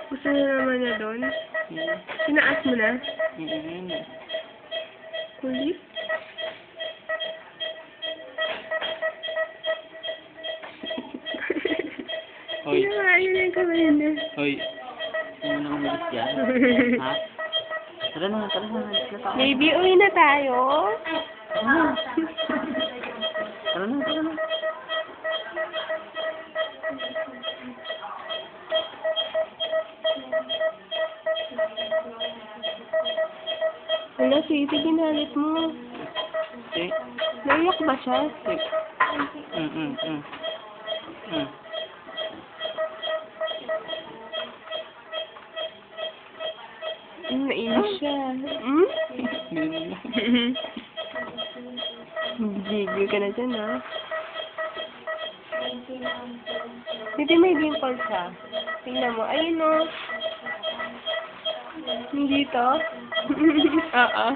Gusto na naman na doon. Tinaas mo na? Kulit? Hoy. Ayun na yung kamay na. Hoy. Hindi mo na umalis dyan. Ha? Tara na. Baby, uwi na tayo. Tara na. Wala, Sisi, ginalit mo. Okay. Naiyak ba siya? Nainis siya. Gigil ka na dyan, ha? Hindi may dimple siya. Tingnan mo. Ayun, o. Dito? Oo.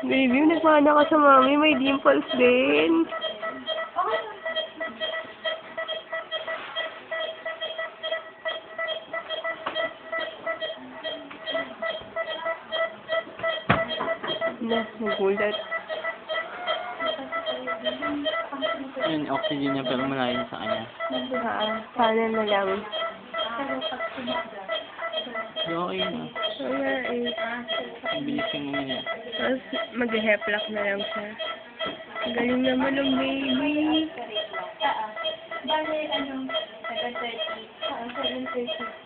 Baby, nagmana ka sa mami. May dimples din. Nagulat. Yun, oxygen niya pero malayo sa kanya. Paano na lang? Okay na. Wala eh. Bilis yung mga niya. Tapos mag-heplak na lang siya. Galing naman ng baby. Bale, 7:30. 7:30.